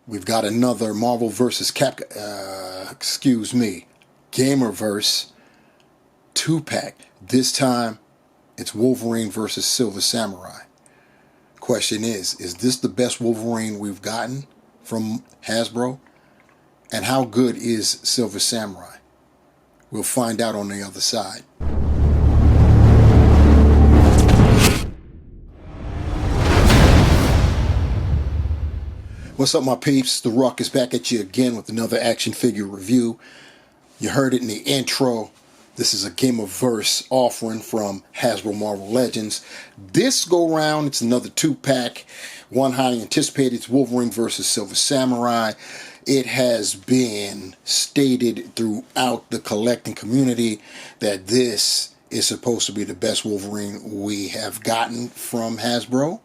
We've got another Marvel vs. Gamerverse 2-pack. This time, it's Wolverine versus Silver Samurai. Question is this the best Wolverine we've gotten from Hasbro? And how good is Silver Samurai? We'll find out on the other side. What's up, my peeps? The Rock is back at you again with another action figure review. You heard it in the intro. This is a Gamerverse offering from Hasbro Marvel Legends. This go round, it's another 2-pack. One highly anticipated. It's Wolverine versus Silver Samurai. It has been stated throughout the collecting community that this is supposed to be the best Wolverine we have gotten from Hasbro.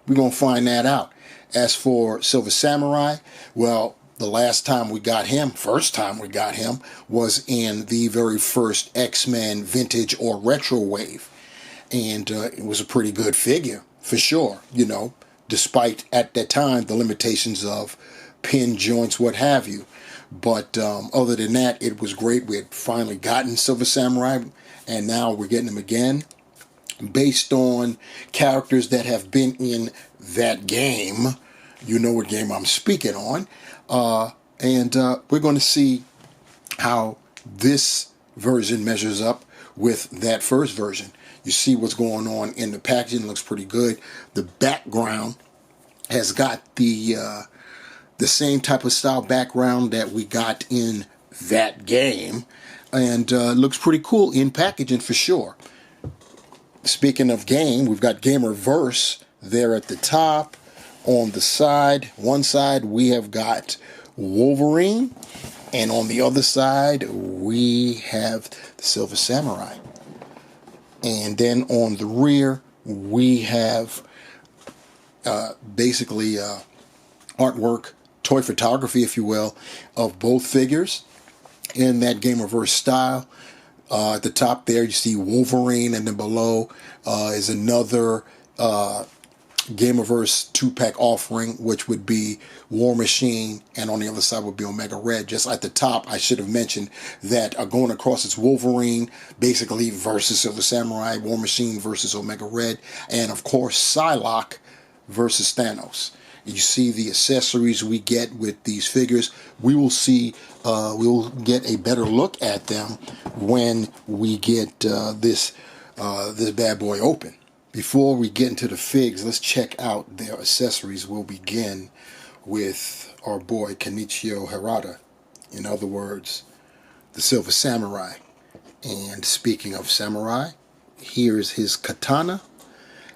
We're going to find that out. As for Silver Samurai, well, the last time we got him, first time we got him, was in the very first X-Men vintage or retro wave. And it was a pretty good figure, for sure, you know, despite at that time the limitations of pin joints, what have you. But other than that, it was great. We had finally gotten Silver Samurai, and now we're getting him again, based on characters that have been in that game. You know what game I'm speaking on. And we're going to see how this version measures up with that first version. You see what's going on in the packaging. It looks pretty good. The background has got the same type of style background that we got in that game, and looks pretty cool in packaging for sure. Speaking of game, we've got Gamerverse there at the top. On the side, one side, we have got Wolverine, and on the other side, we have the Silver Samurai. And then on the rear, we have basically artwork, toy photography, if you will, of both figures in that Gamerverse style. At the top there, you see Wolverine, and then below is another Gamerverse 2-pack offering, which would be War Machine, and on the other side would be Omega Red. Just at the top, I should have mentioned that going across, it's Wolverine basically versus Silver Samurai, War Machine versus Omega Red, and of course Psylocke versus Thanos. You see the accessories we get with these figures. We will see, we'll get a better look at them when we get this bad boy open. Before we get into the figs, let's check out their accessories. We'll begin with our boy Kenichiro Harada. In other words, the Silver Samurai. And speaking of samurai, here's his katana.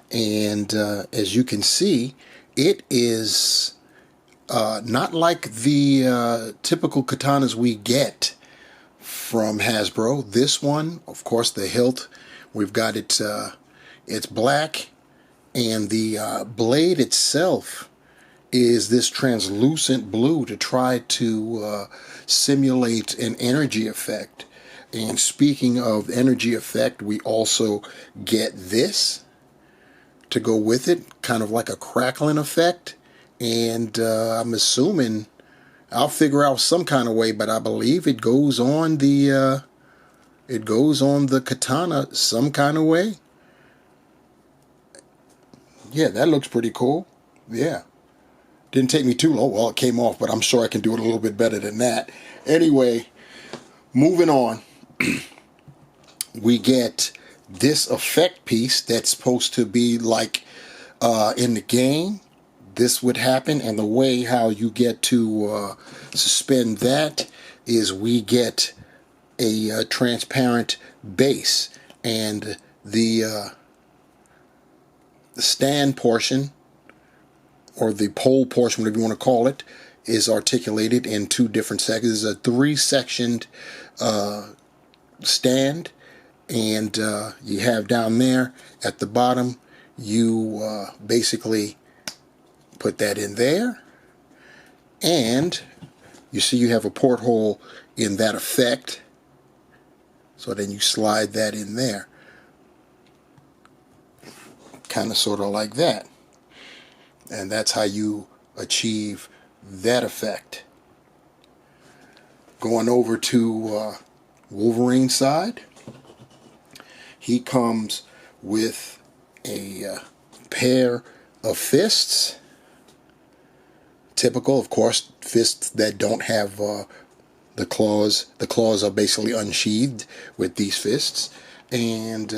And as you can see, it is not like the typical katanas we get from Hasbro. This one, of course, the hilt, we've got it, it's black, and the blade itself is this translucent blue to try to simulate an energy effect. And speaking of energy effect, we also get this to go with it, kind of like a crackling effect. And I'm assuming, I'll figure out some kind of way, but I believe it goes on the katana some kind of way. Yeah, that looks pretty cool. Yeah, didn't take me too long. Well, it came off, but I'm sure I can do it a little bit better than that. Anyway, moving on. We get this effect piece that's supposed to be like in the game. This would happen, and the way how you get to suspend that is we get a transparent base, and the stand portion, or the pole portion, whatever you want to call it, is articulated in two different sections. It's a 3-sectioned stand. And you have down there at the bottom, you basically put that in there, and you see you have a porthole in that effect, so then you slide that in there, kind of sort of like that. And that's how you achieve that effect. Going over to Wolverine side, he comes with a pair of fists. Typical, of course, fists that don't have the claws. The claws are basically unsheathed with these fists. And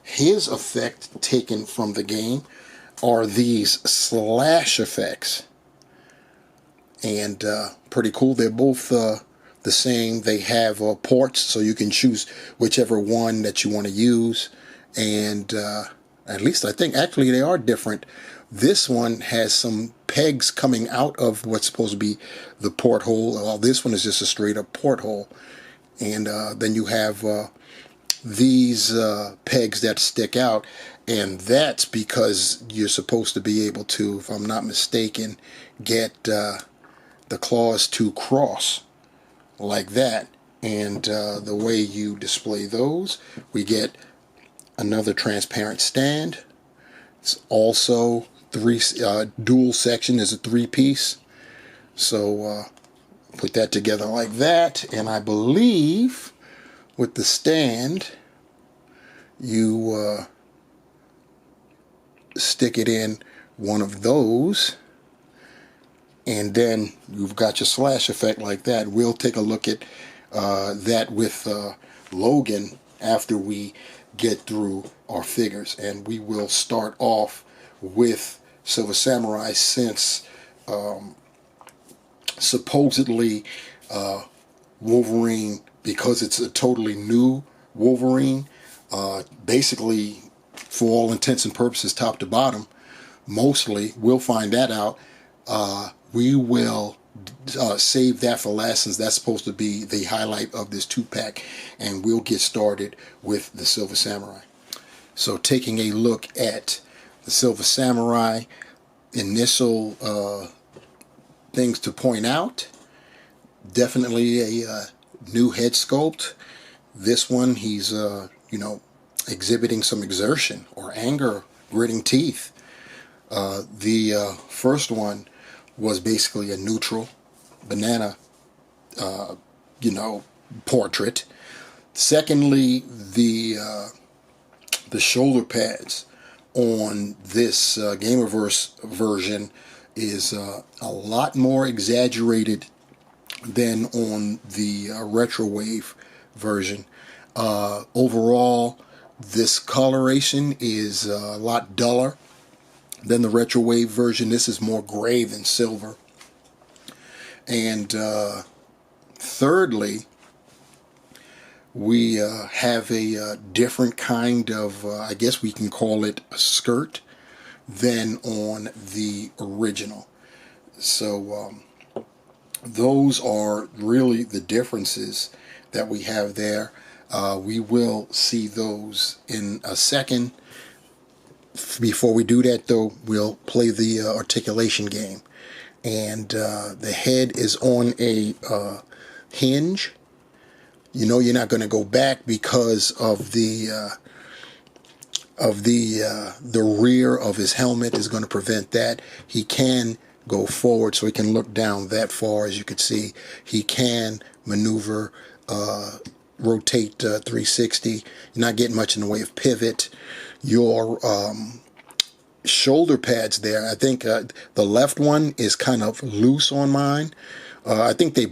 his effect taken from the game are these slash effects. And pretty cool. They're both the same. They have ports, so you can choose whichever one that you want to use. And at least I think actually they are different. This one has some pegs coming out of what's supposed to be the porthole. Well, this one is just a straight up porthole. And then you have these pegs that stick out. And that's because you're supposed to be able to, if I'm not mistaken, get the claws to cross like that. And the way you display those, we get another transparent stand. It's also dual section is a 3-piece. So put that together like that, and I believe with the stand you stick it in one of those, and then you've got your slash effect like that. We'll take a look at that with Logan after we get through our figures, and we will start off with Silver Samurai, since supposedly Wolverine, because it's a totally new Wolverine, basically for all intents and purposes top to bottom, mostly. We'll find that out. We will save that for last, since that's supposed to be the highlight of this 2-pack, and we'll get started with the Silver Samurai. So taking a look at the Silver Samurai, initial things to point out: definitely a new head sculpt. This one, he's exhibiting some exertion or anger, gritting teeth. The first one was basically a neutral banana portrait. Secondly, the shoulder pads on this Gamerverse version is a lot more exaggerated than on the Retrowave version. Overall, this coloration is a lot duller than the Retrowave version. This is more gray than silver. And thirdly, we have a different kind of, I guess we can call it a skirt, than on the original. So those are really the differences that we have there. We will see those in a second. Before we do that, though, we'll play the articulation game. And the head is on a hinge. You know you're not going to go back because of the rear of his helmet is going to prevent that. He can go forward, so he can look down that far. As you can see, he can maneuver, rotate 360. You're not getting much in the way of pivot. Your shoulder pads there, I think the left one is kind of loose on mine. I think they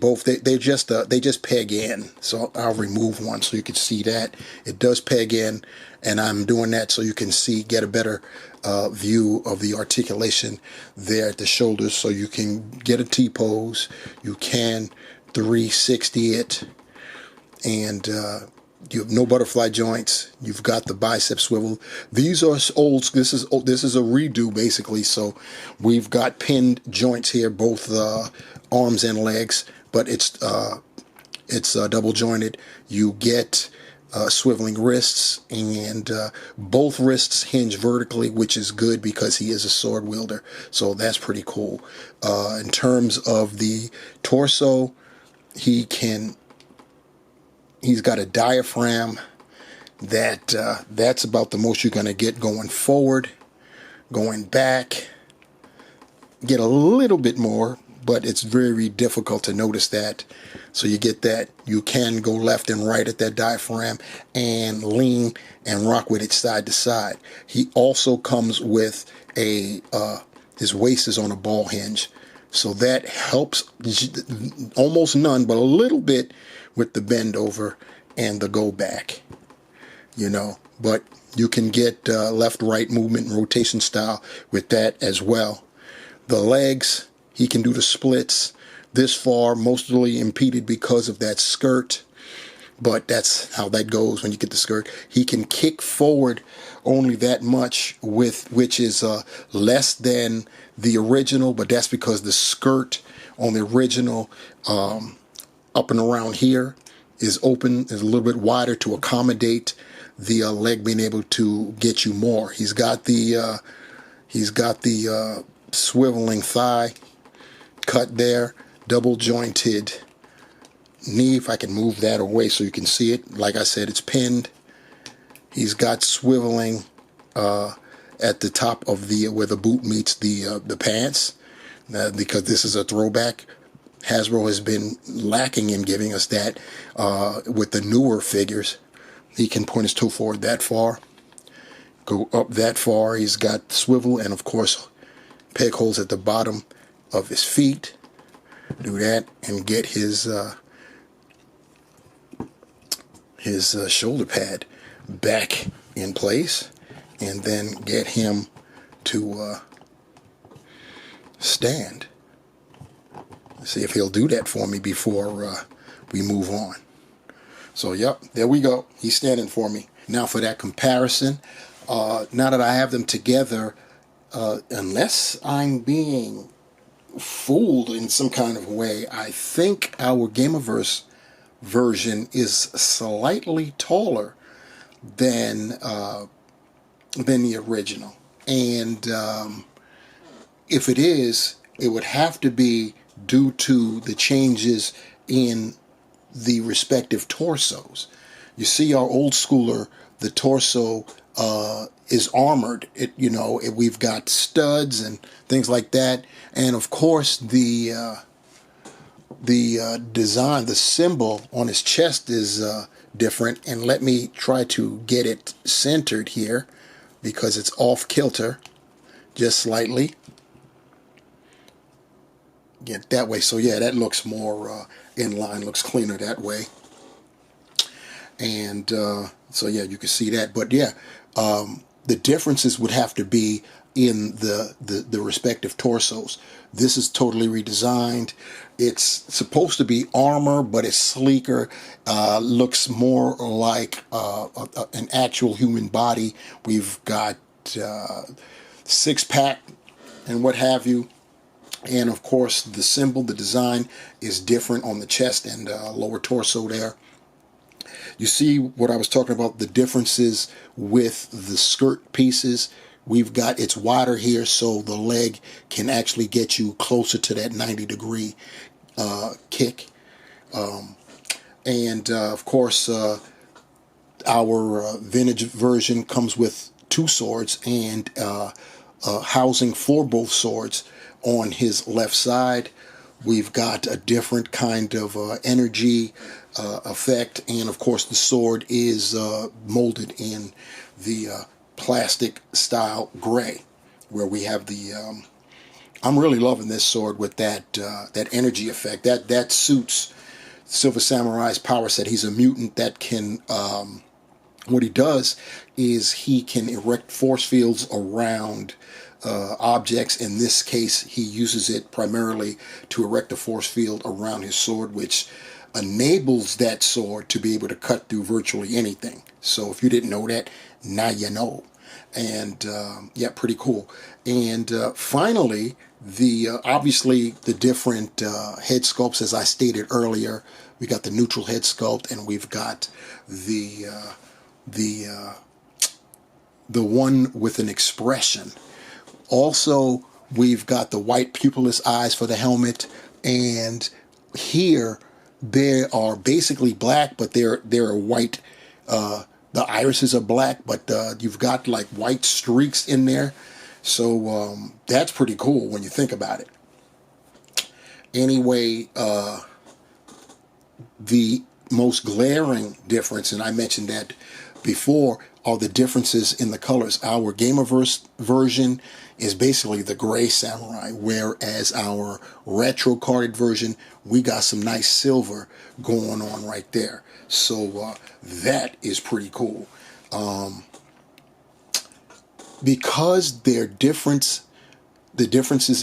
just peg in. So I'll remove one so you can see that it does peg in, and I'm doing that so you can get a better view of the articulation there at the shoulders, so you can get a T-pose. You can 360 it, and you have no butterfly joints. You've got the bicep swivel. These are old. This is a redo basically. So we've got pinned joints here, both arms and legs, but it's double jointed. You get swiveling wrists, and both wrists hinge vertically, which is good because he is a sword wielder. So that's pretty cool. In terms of the torso, he's got a diaphragm that's about the most you're going to get going forward. Going back, get a little bit more, but it's very difficult to notice that. So you get that you can go left and right at that diaphragm and lean and rock with it side to side. He also comes with a his waist is on a ball hinge, so that helps almost none, but a little bit with the bend over and the go back, you know. But you can get left right movement and rotation style with that as well. The legs, he can do the splits this far, mostly impeded because of that skirt, but that's how that goes when you get the skirt. He can kick forward only that much, which is less than the original, but that's because the skirt on the original up and around here is open, is a little bit wider to accommodate the leg being able to get you more. He's got the swiveling thigh cut there, double jointed knee. If I can move that away so you can see it, like I said, it's pinned. He's got swiveling at the top of the where the boot meets the pants, because this is a throwback. Hasbro has been lacking in giving us that with the newer figures. He can point his toe forward that far, go up that far. He's got swivel and, of course, peg holes at the bottom of his feet. Do that and get his shoulder pad back in place, and then get him to stand. Let's see if he'll do that for me before we move on. So, yep, there we go. He's standing for me. Now for that comparison, now that I have them together, unless I'm being fooled in some kind of way, I think our Gamerverse version is slightly taller than the original. And if it is, it would have to be due to the changes in the respective torsos. You see, our old schooler, the torso is armored. We've got studs and things like that, and of course the design, the symbol on his chest is different. And let me try to get it centered here because it's off kilter just slightly. Get that way. So yeah, that looks more in line, looks cleaner that way. And so yeah, you can see that. But yeah, the differences would have to be in the respective torsos. This is totally redesigned. It's supposed to be armor, but it's sleeker. Looks more like an actual human body. We've got six-pack and what have you. And of course, the symbol, the design is different on the chest and lower torso there. You see what I was talking about, the differences with the skirt pieces. We've got, it's wider here, so the leg can actually get you closer to that 90-degree kick. And of course, our vintage version comes with two swords and housing for both swords on his left side. We've got a different kind of energy effect, and of course the sword is molded in the plastic style gray, where we have the I'm really loving this sword with that that energy effect. That suits Silver Samurai's power set. He's a mutant that can what he does is he can erect force fields around objects. In this case, he uses it primarily to erect a force field around his sword, which enables that sword to be able to cut through virtually anything. So if you didn't know that, now you know. And yeah, pretty cool. And finally, the obviously the different head sculpts, as I stated earlier. We got the neutral head sculpt, and we've got the one with an expression. Also, we've got the white pupilless eyes for the helmet, and here they are basically black, but they're white. The irises are black, but you've got like white streaks in there. So that's pretty cool when you think about it. Anyway, the most glaring difference, and I mentioned that before, are the differences in the colors. Our Gamerverse version is basically the gray samurai, whereas our retro carded version, we got some nice silver going on right there. So that is pretty cool. Because the differences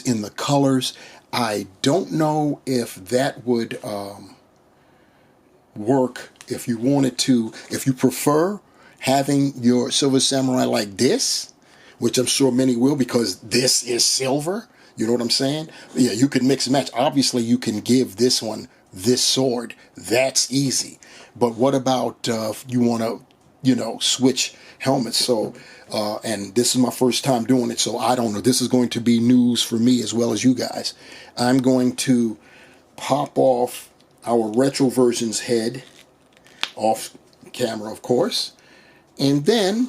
in the colors, I don't know if that would work if you wanted to, if you prefer having your Silver Samurai like this, which I'm sure many will because this is silver. You know what I'm saying? Yeah, you can mix and match. Obviously, you can give this one this sword. That's easy. But what about if you want to, switch helmets? So, and this is my first time doing it, so I don't know. This is going to be news for me as well as you guys. I'm going to pop off our retro version's head, off camera, of course. And then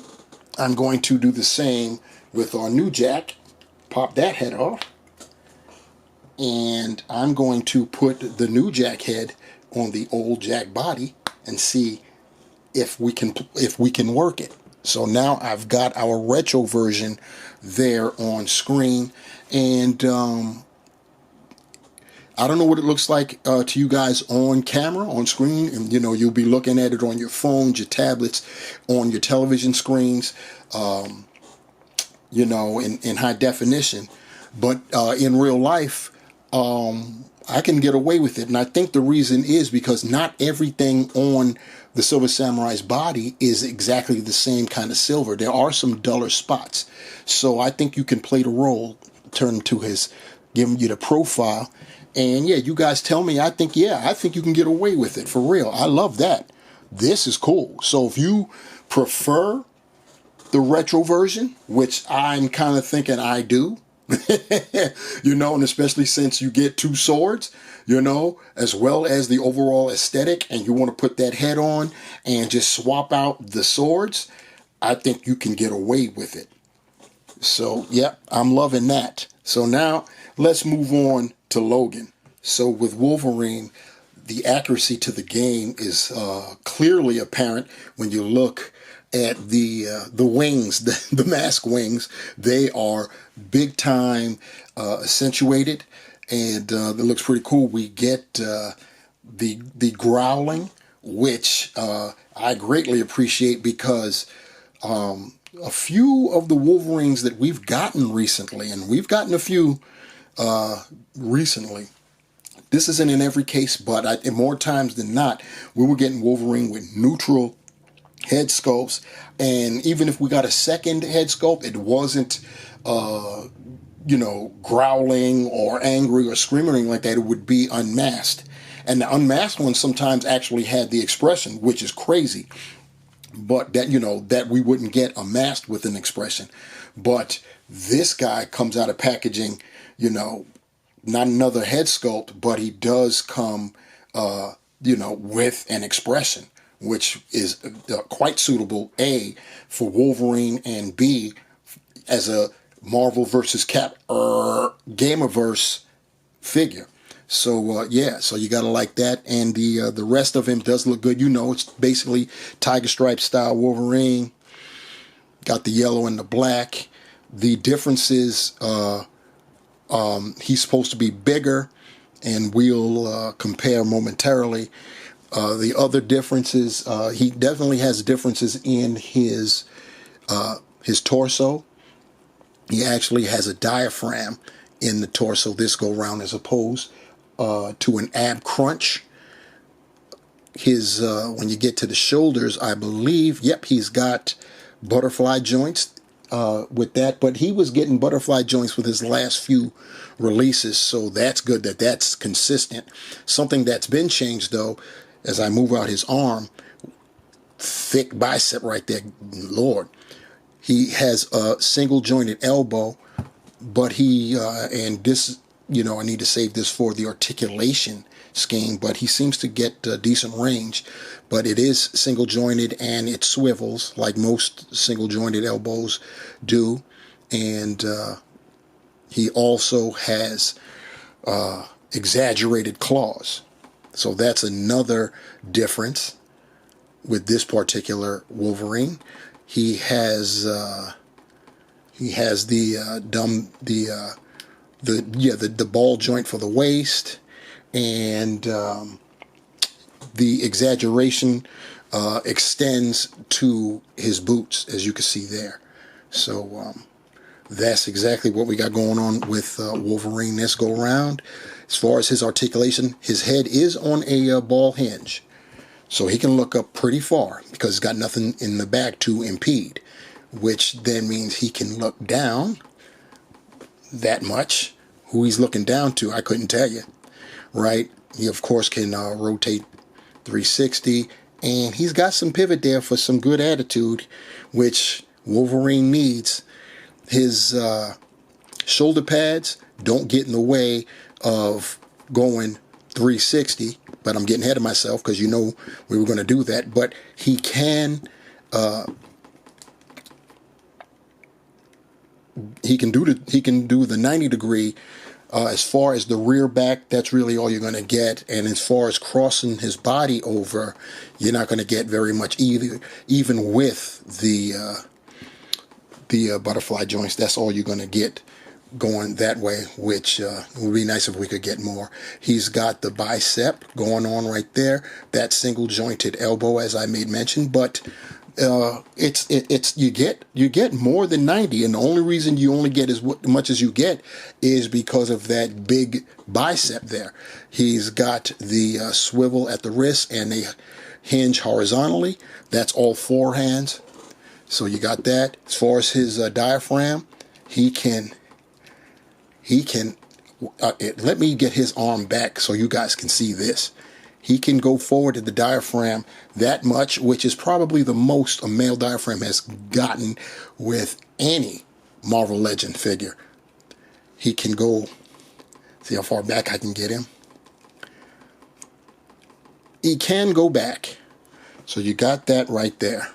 I'm going to do the same with our new Jack. Pop that head off. And I'm going to put the new Jack head on the old Jack body and see if we can work it. So now I've got our retro version there on screen, and I don't know what it looks like to you guys on camera, on screen, and you'll be looking at it on your phones, your tablets, on your television screens, in high definition. But in real life, I can get away with it, and I think the reason is because not everything on the Silver Samurai's body is exactly the same kind of silver. There are some duller spots, so I think you can play the role, turn to giving you the profile. And yeah, you guys tell me, I think you can get away with it, for real. I love that. This is cool. So if you prefer the retro version, which I'm kind of thinking I do, and especially since you get two swords, as well as the overall aesthetic, and you want to put that head on and just swap out the swords, I think you can get away with it. So, yeah, I'm loving that. So now let's move on to Logan. So with Wolverine, the accuracy to the game is clearly apparent when you look at the wings, the mask wings. They are big time accentuated, and it looks pretty cool. We get the growling, which I greatly appreciate because a few of the Wolverines that we've gotten recently, and we've gotten a few recently. This isn't in every case, but more times than not, we were getting Wolverine with neutral head sculpts, and even if we got a second head sculpt, it wasn't, growling or angry or screaming like that. It would be unmasked, and the unmasked one sometimes actually had the expression, which is crazy. But that we wouldn't get a masked with an expression. But this guy comes out of packaging, not another head sculpt, but he does come, with an expression, which is quite suitable, A, for Wolverine, and B, as a Marvel versus Gamerverse figure. So, so you got to like that. And the rest of him does look good. It's basically Tiger Stripe style Wolverine. Got the yellow and the black. The differences, he's supposed to be bigger, and we'll compare momentarily. The other differences, he definitely has differences in his torso. He actually has a diaphragm in the torso this go round, as opposed to an ab crunch. His when you get to the shoulders, I believe, he's got butterfly joints with that, but he was getting butterfly joints with his last few releases, so that's good that's consistent. Something that's been changed, though, as I move out his arm, thick bicep right there, Lord. He has a single jointed elbow, but and this, I need to save this for the articulation scheme, but he seems to get decent range. But it is single jointed, and it swivels like most single jointed elbows do. And he also has exaggerated claws. So that's another difference with this particular Wolverine. He has the ball joint for the waist, and the exaggeration extends to his boots, as you can see there. So that's exactly what we got going on with Wolverine this go around. As far as his articulation, his head is on a ball hinge, so he can look up pretty far because he's got nothing in the back to impede, which then means he can look down that much. Who he's looking down to, I couldn't tell you, right? He, of course, can rotate 360, and he's got some pivot there for some good attitude, which Wolverine needs. His shoulder pads don't get in the way of going 360, but I'm getting ahead of myself because you know we were going to do that. But he can do the 90-degree. As far as the rear back, that's really all you're going to get. And as far as crossing his body over, you're not going to get very much either, even with the butterfly joints. That's all you're going to get going that way, which would be nice if we could get more. He's got the bicep going on right there, that single jointed elbow, as I made mention, but you get more than 90, and the only reason you only get as much as you get is because of that big bicep there. He's got the swivel at the wrist, and they hinge horizontally. That's all four hands. So you got that. As far as his diaphragm, he can let me get his arm back so you guys can see this. He can go forward to the diaphragm that much, which is probably the most a male diaphragm has gotten with any Marvel Legend figure. He can go, see how far back I can get him. He can go back. So you got that right there.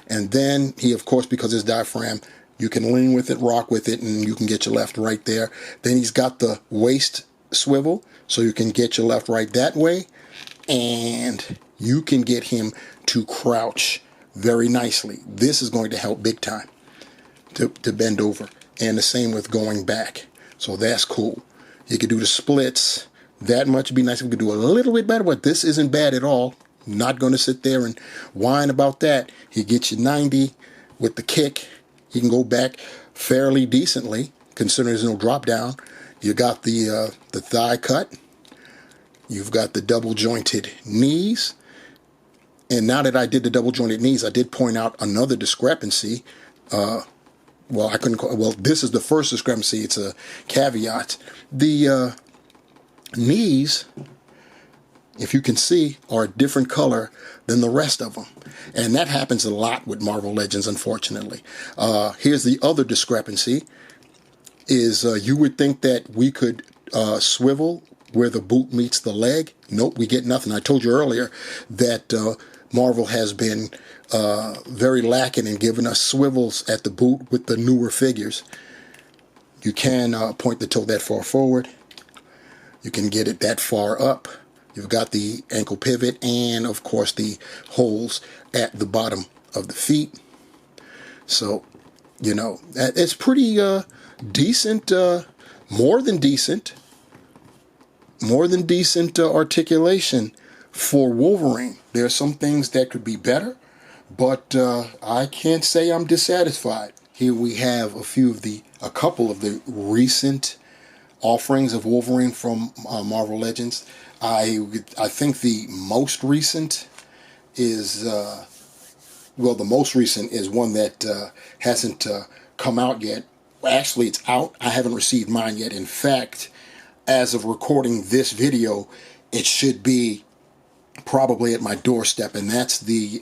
And then he, of course, because his diaphragm, you can lean with it, rock with it, and you can get your left right there. Then he's got the waist swivel, so you can get your left right that way. And you can get him to crouch very nicely. This is going to help big time to bend over. And the same with going back. So that's cool. You can do the splits. That much would be nice if we could do a little bit better, but this isn't bad at all. Not going to sit there and whine about that. He gets you 90 with the kick. He can go back fairly decently, considering there's no drop down. You got the thigh cut. You've got the double jointed knees. And now that I did the double jointed knees, I did point out another discrepancy. This is the first discrepancy. It's a caveat. The knees, if you can see, are a different color than the rest of them. And that happens a lot with Marvel Legends, unfortunately. Here's the other discrepancy, is you would think that we could swivel where the boot meets the leg. Nope, we get nothing. I told you earlier that Marvel has been very lacking in giving us swivels at the boot with the newer figures. You can point the toe that far forward. You can get it that far up. You've got the ankle pivot and, of course, the holes at the bottom of the feet. So, you know, it's pretty decent, more than decent articulation for Wolverine. There are some things that could be better, but I can't say I'm dissatisfied. Here we have a couple of the recent offerings of Wolverine from Marvel Legends. I think the most recent is the most recent is one that hasn't come out yet. Actually, it's out. I haven't received mine yet. In fact, as of recording this video, it should be probably at my doorstep, and that's the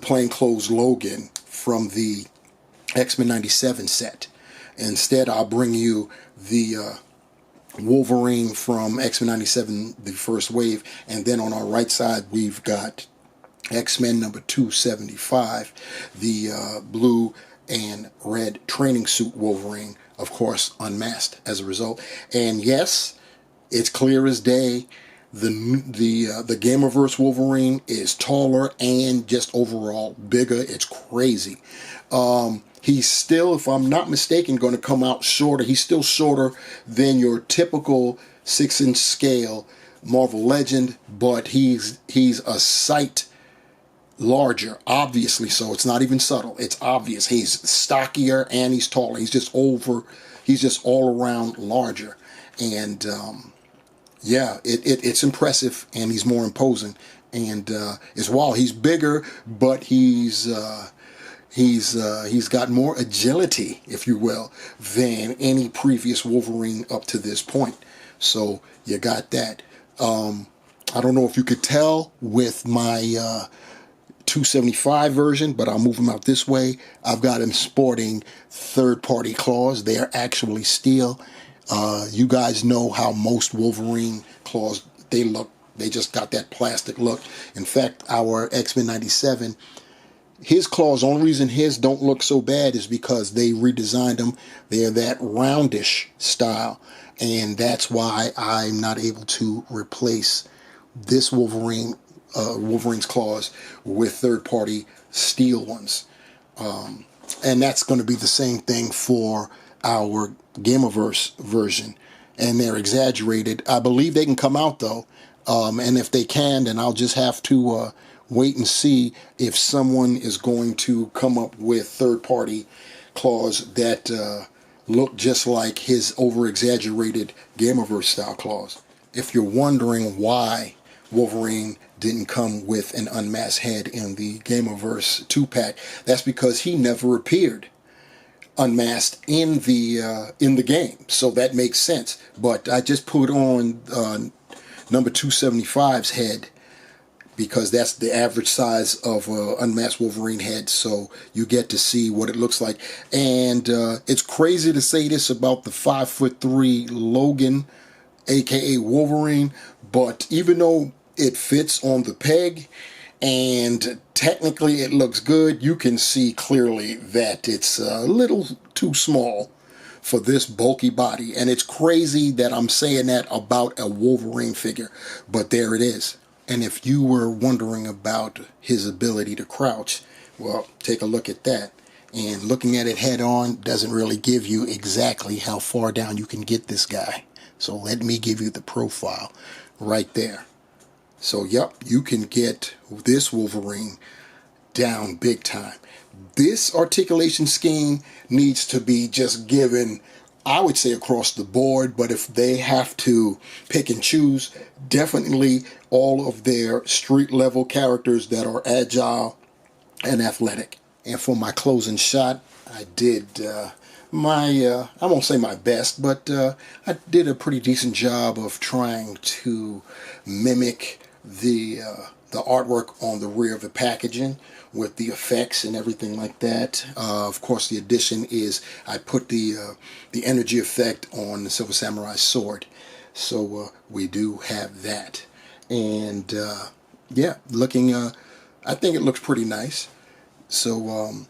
plainclothes Logan from the X-Men 97 set. Instead, I'll bring you the Wolverine from X-Men 97, the first wave, and then on our right side we've got X-Men number 275, the blue and red training suit Wolverine, of course unmasked as a result. And yes, It's clear as day. The Gamerverse Wolverine is taller and just overall bigger. It's crazy. He's still, if I'm not mistaken, going to come out shorter. He's still shorter than your typical 6-inch scale Marvel Legend, but he's a sight larger, obviously. So it's not even subtle. It's obvious. He's stockier and he's taller. He's just all around larger. And yeah, it's impressive, and he's more imposing. And as well, he's bigger, but he's got more agility, if you will, than any previous Wolverine up to this point. So you got that. I don't know if you could tell with my 275 version, but I'll move him out this way. I've got him sporting third-party claws. They are actually steel. You guys know how most Wolverine claws, they look. They just got that plastic look. In fact, our X-Men 97, his claws, the only reason his don't look so bad is because they redesigned them. They're that roundish style. And that's why I'm not able to replace this Wolverine's claws with third-party steel ones. And that's going to be the same thing for our Gamerverse version. And they're exaggerated. I believe they can come out, though. And if they can, then I'll just have to wait and see if someone is going to come up with third-party claws that look just like his over-exaggerated Gamerverse style claws. If you're wondering why Wolverine didn't come with an unmasked head in the Gamerverse 2-pack, that's because he never appeared unmasked in the game, so that makes sense. But I just put on number 275's head because that's the average size of unmasked Wolverine head, so you get to see what it looks like. And it's crazy to say this about the 5'3" Logan, aka Wolverine, but even though it fits on the peg and technically it looks good, you can see clearly that it's a little too small for this bulky body. And it's crazy that I'm saying that about a Wolverine figure, but there it is. And if you were wondering about his ability to crouch, well, take a look at that. And looking at it head on doesn't really give you exactly how far down you can get this guy. So let me give you the profile right there. So, yep, you can get this Wolverine down big time. This articulation scheme needs to be just given, I would say, across the board. But if they have to pick and choose, definitely all of their street level characters that are agile and athletic. And for my closing shot, I did I won't say my best, but I did a pretty decent job of trying to mimic the artwork on the rear of the packaging with the effects and everything like that. Of course, the addition is I put the energy effect on the Silver Samurai's sword, so we do have that. And yeah, looking, I think it looks pretty nice. So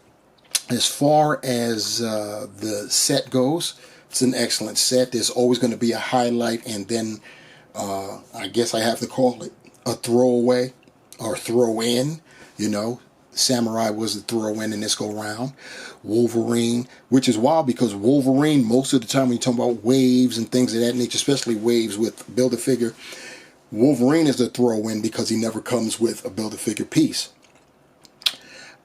as far as the set goes, it's an excellent set. There's always going to be a highlight, and then I guess I have to call it a throwaway or throw in. You know, Samurai was the throw in this go round. Wolverine, which is wild because Wolverine, most of the time when you talk about waves and things of that nature, especially waves with Build-A-Figure, Wolverine is the throw in because he never comes with a Build-A-Figure piece.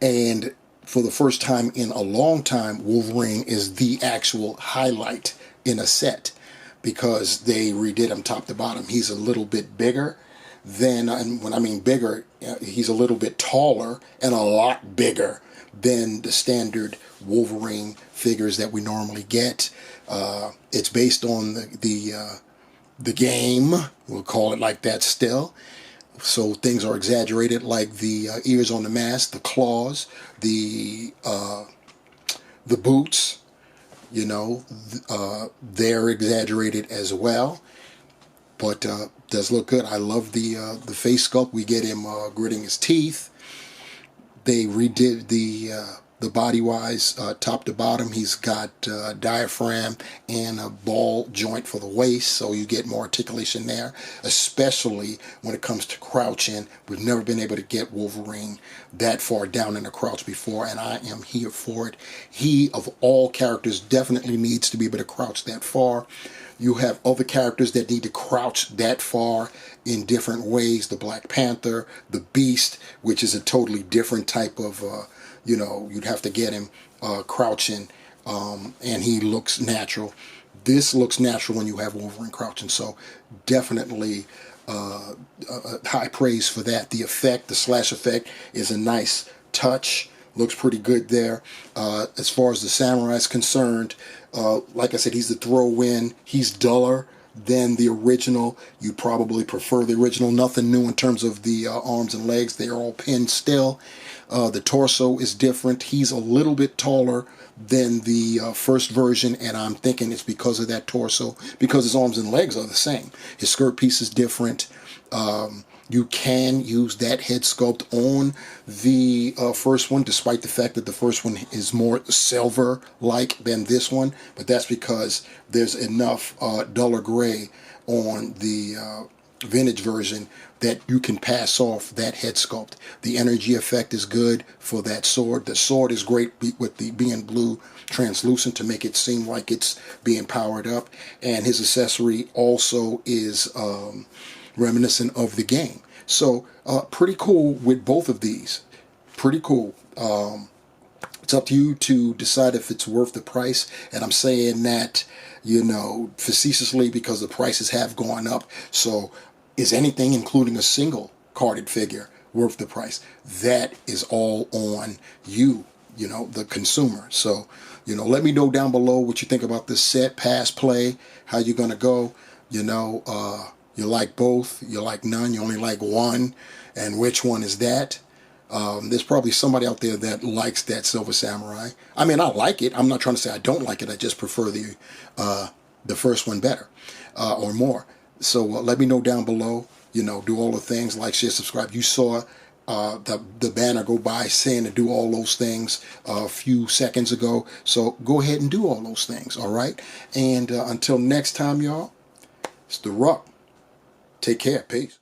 And for the first time in a long time, Wolverine is the actual highlight in a set because they redid him top to bottom. He's a little bit bigger than, and when I mean bigger, he's a little bit taller and a lot bigger than the standard Wolverine figures that we normally get. It's based on the game, we'll call it like that still. So things are exaggerated, like the ears on the mask, the claws, the boots, you know, they're exaggerated as well. But does look good. I love the face sculpt. We get him gritting his teeth. They redid the the body-wise, top to bottom. He's got diaphragm and a ball joint for the waist, so you get more articulation there, especially when it comes to crouching. We've never been able to get Wolverine that far down in the crouch before, and I am here for it. He, of all characters, definitely needs to be able to crouch that far. You have other characters that need to crouch that far in different ways. The Black Panther, the Beast, which is a totally different type of, you'd have to get him crouching, and he looks natural. This looks natural when you have Wolverine crouching, so definitely high praise for that. The effect, the slash effect, is a nice touch. Looks pretty good there. As far as the samurai is concerned, like I said, he's the throw-in. He's duller than the original. You probably prefer the original. Nothing new in terms of the arms and legs. They are all pinned still. The torso is different. He's a little bit taller than the first version, and I'm thinking it's because of that torso, because his arms and legs are the same. His skirt piece is different. You can use that head sculpt on the first one, despite the fact that the first one is more silver-like than this one. But that's because there's enough duller gray on the vintage version that you can pass off that head sculpt. The energy effect is good for that sword. The sword is great with the being blue translucent to make it seem like it's being powered up. And his accessory also is reminiscent of the game. So pretty cool with both of these. Pretty cool. It's up to you to decide if it's worth the price. And I'm saying that, facetiously, because the prices have gone up. So is anything, including a single carded figure, worth the price? That is all on you, the consumer. So, let me know down below what you think about this set, pass, play, how you're going to go. You like both, you like none, you only like one, and which one is that? There's probably somebody out there that likes that Silver Samurai. I mean, I like it. I'm not trying to say I don't like it. I just prefer the first one better or more. So let me know down below. Do all the things, like, share, subscribe. You saw the banner go by saying to do all those things a few seconds ago. So go ahead and do all those things, all right? And until next time, y'all, it's The Ruck. Take care. Peace.